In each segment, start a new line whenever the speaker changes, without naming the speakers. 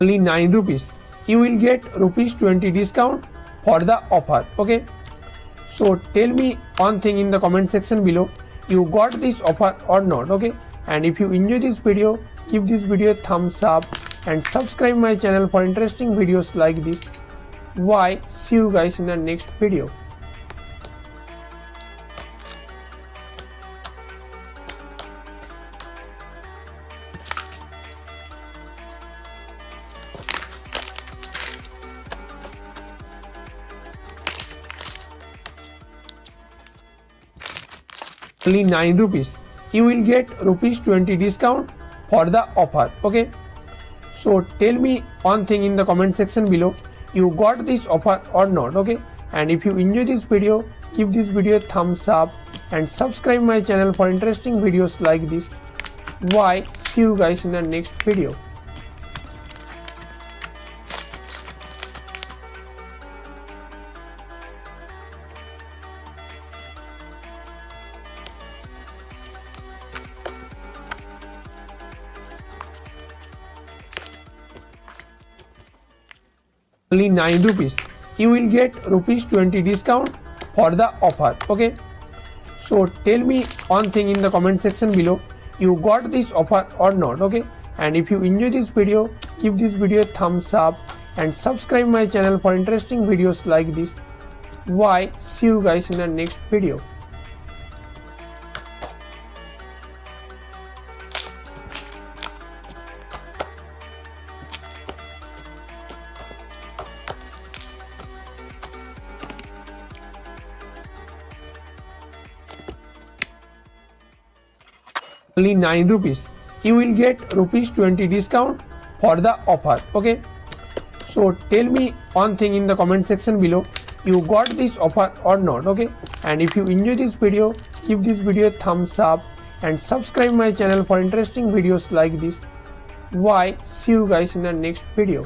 only 9 rupees. You will get rupees 20 discount for the offer. Okay, so tell me one thing in the comment section below, you got this offer or not. Okay, and if you enjoy this video, give this video a thumbs up and subscribe my channel for interesting videos like this. Bye, see you guys in the next video. Only 9 rupees. You will get rupees 20 discount for the offer. Okay, so tell me one thing in the comment section below, you got this offer or not. Okay, and if you enjoy this video, give this video a thumbs up and subscribe my channel for interesting videos like this. Bye, see you guys in the next video. Only 9 rupees. You will get rupees 20 discount for the offer. Okay, so tell me one thing in the comment section below, you got this offer or not. Okay, and if you enjoy this video, give this video a thumbs up and subscribe my channel for interesting videos like this. Bye, see you guys in the next video. Only 9 rupees. You will get rupees 20 discount for the offer. Okay, so tell me one thing in the comment section below, you got this offer or not. Okay, and if you enjoy this video, give this video a thumbs up and subscribe my channel for interesting videos like this. Bye, see you guys in the next video.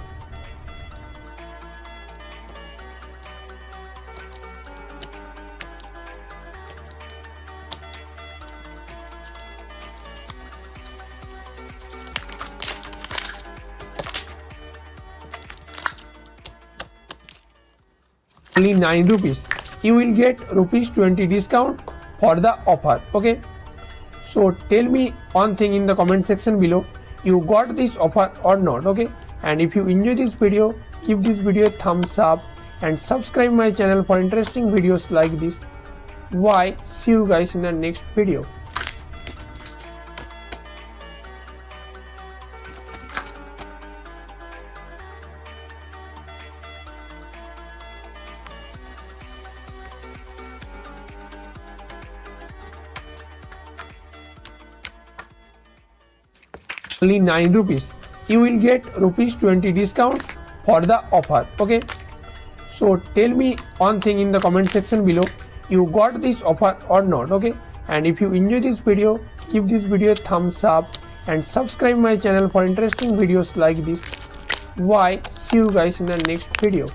Only 9 rupees. You will get rupees 20 discount for the offer. Okay, so tell me one thing in the comment section below, you got this offer or not. Okay, and if you enjoy this video, give this video a thumbs up and subscribe my channel for interesting videos like this. Bye, see you guys in the next video. Only 9 rupees. You will get rupees 20 discount for the offer. Okay, so tell me one thing in the comment section below, you got this offer or not. Okay, and if you enjoy this video, give this video a thumbs up and subscribe my channel for interesting videos like this. Bye, see you guys in the next video.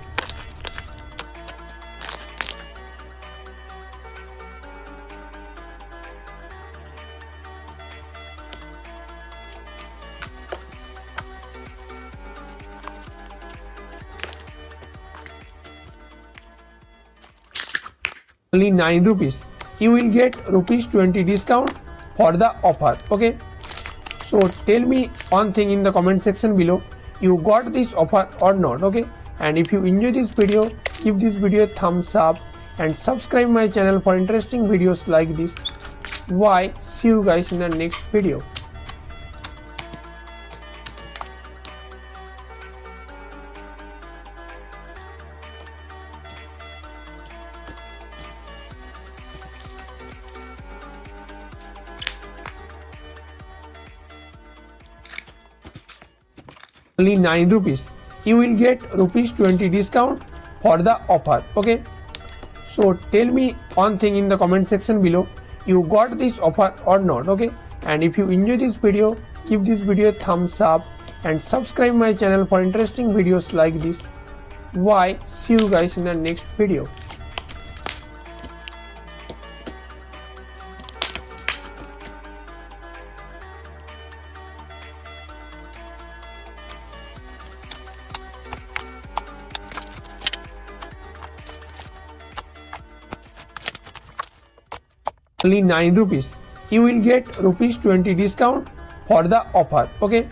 Only 9 rupees. You will get rupees 20 discount for the offer. Okay, so tell me one thing in the comment section below, you got this offer or not. Okay, and if you enjoy this video, give this video a thumbs up and subscribe my channel for interesting videos like this. Bye, see you guys in the next video. Only 9 rupees. You will get rupees 20 discount for the offer. Okay, so tell me one thing in the comment section below, you got this offer or not. Okay, and if you enjoy this video, give this video a thumbs up and subscribe my channel for interesting videos like this. Bye, see you guys in the next video. only 9 rupees. You will get rupees 20 discount for the offer. Okay.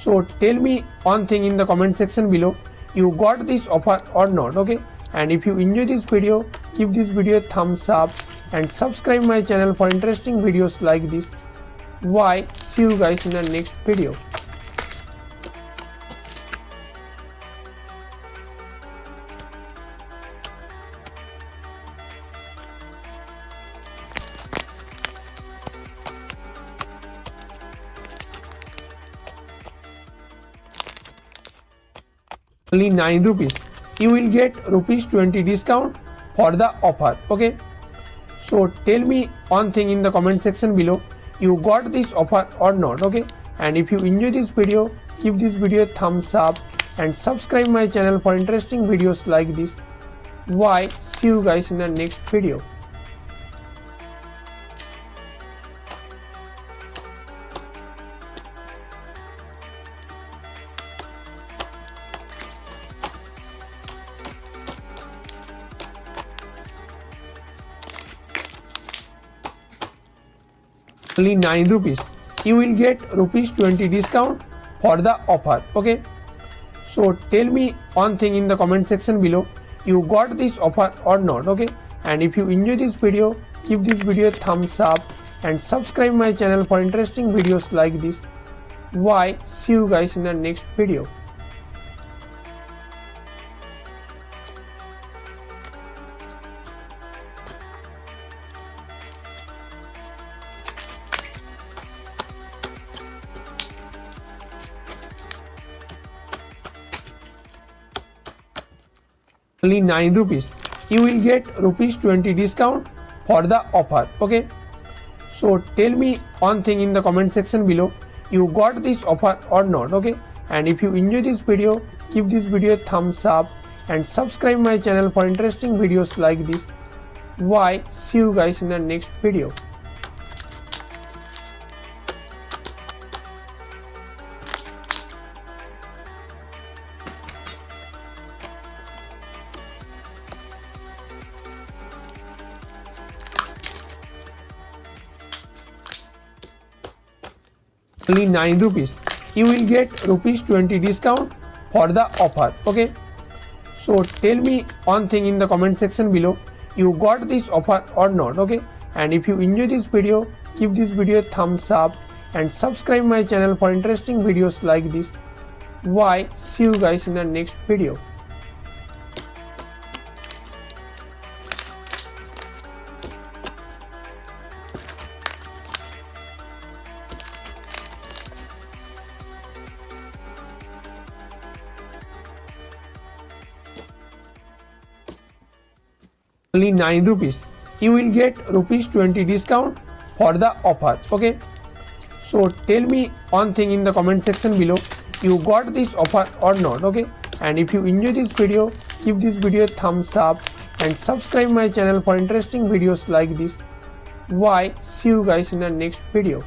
So tell me one thing in the comment section below. You got this offer or not? Okay. And if you enjoy this video, give this video a thumbs up and subscribe my channel for interesting videos like this. Bye. See you guys in the next video. Only 9 rupees. You will get rupees 20 discount for the offer. Okay. So tell me one thing in the comment section below. You got this offer or not? Okay. And if you enjoy this video, give this video a thumbs up and subscribe my channel for interesting videos like this. Bye. See you guys in the next video. Only 9 rupees. You will get rupees 20 discount for the offer. Okay. So tell me one thing in the comment section below. You got this offer or not? Okay. And if you enjoy this video, give this video a thumbs up and subscribe my channel for interesting videos like this. Bye. See you guys in the next video. Only 9 rupees. You will get rupees 20 discount for the offer. Okay. So tell me one thing in the comment section below. You got this offer or not? Okay. And if you enjoy this video, give this video a thumbs up and subscribe my channel for interesting videos like this. Bye. See you guys in the next video. Only 9 rupees. You will get rupees 20 discount for the offer. Okay. So tell me one thing in the comment section below. You got this offer or not? Okay. And if you enjoy this video, give this video a thumbs up and subscribe my channel for interesting videos like this. Bye. See you guys in the next video. Only 9 rupees. You will get rupees 20 discount for the offer. Okay. So tell me one thing in the comment section below. You got this offer or not? Okay. And if you enjoy this video, give this video a thumbs up and subscribe my channel for interesting videos like this. Bye. See you guys in the next video.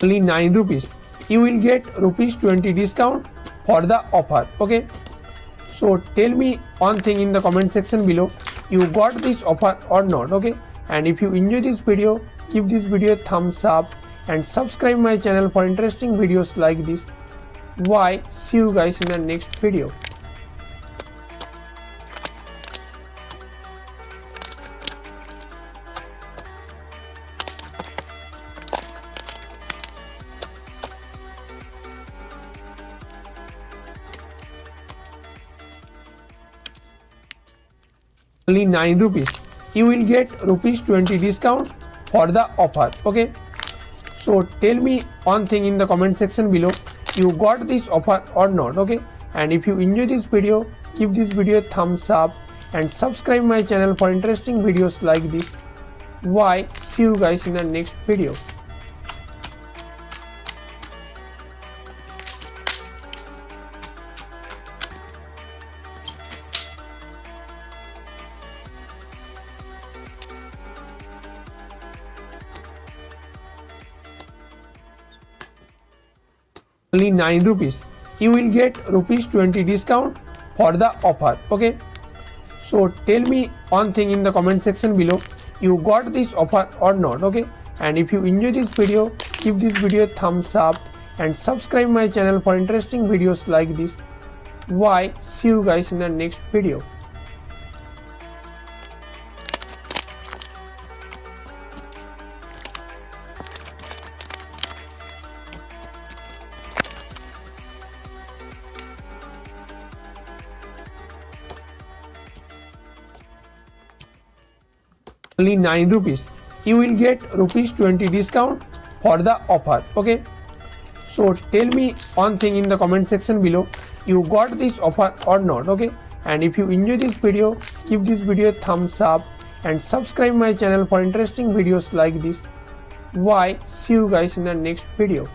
Only 9 rupees. You will get rupees 20 discount for the offer. Okay. So tell me one thing in the comment section below. You got this offer or not? Okay. And if you enjoy this video, give this video a thumbs up and subscribe my channel for interesting videos like this. Bye. See you guys in the next video. Only 9 rupees. You will get rupees 20 discount for the offer. Okay. So tell me one thing in the comment section below. You got this offer or not? Okay. And if you enjoy this video, give this video a thumbs up and subscribe my channel for interesting videos like this. Bye. See you guys in the next video. only 9 rupees. You will get rupees 20 discount for the offer. Okay. So tell me one thing in the comment section below. You got this offer or not? Okay. And if you enjoy this video, give this video a thumbs up and subscribe my channel for interesting videos like this. Bye. See you guys in the next video. Only 9 rupees. You will get rupees 20 discount for the offer. Okay. So tell me one thing in the comment section below. You got this offer or not? Okay. And if you enjoy this video, give this video a thumbs up and subscribe my channel for interesting videos like this. Bye. See you guys in the next video.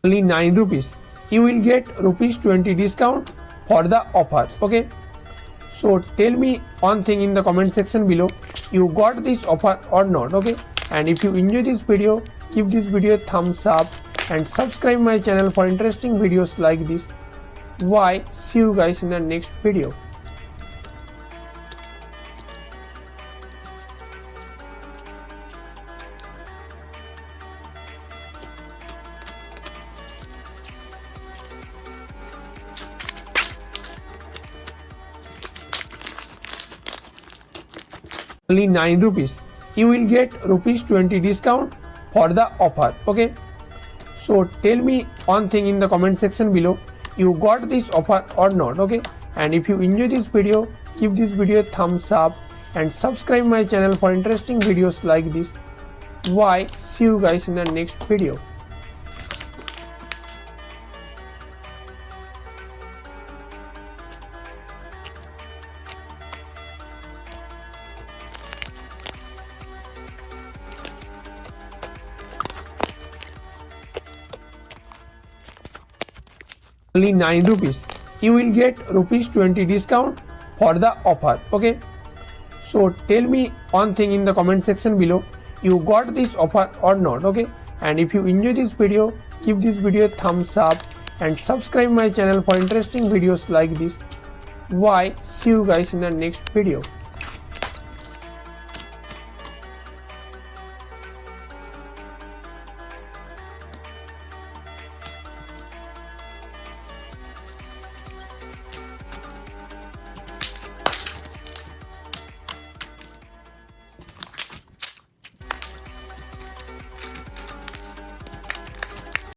Only 9 rupees. You will get rupees 20 discount for the offer. Okay. So tell me one thing in the comment section below. You got this offer or not? Okay. And if you enjoy this video, give this video a thumbs up and subscribe my channel for interesting videos like this. Bye. See you guys in the next video. Only 9 rupees. You will get rupees 20 discount for the offer. Okay. So tell me one thing in the comment section below. You got this offer or not? Okay. And if you enjoy this video, give this video a thumbs up and subscribe my channel for interesting videos like this. Bye. See you guys in the next video. Only 9 rupees. You will get rupees 20 discount for the offer. Okay. So tell me one thing in the comment section below. You got this offer or not? Okay. And if you enjoy this video, give this video a thumbs up and subscribe my channel for interesting videos like this. Bye. See you guys in the next video.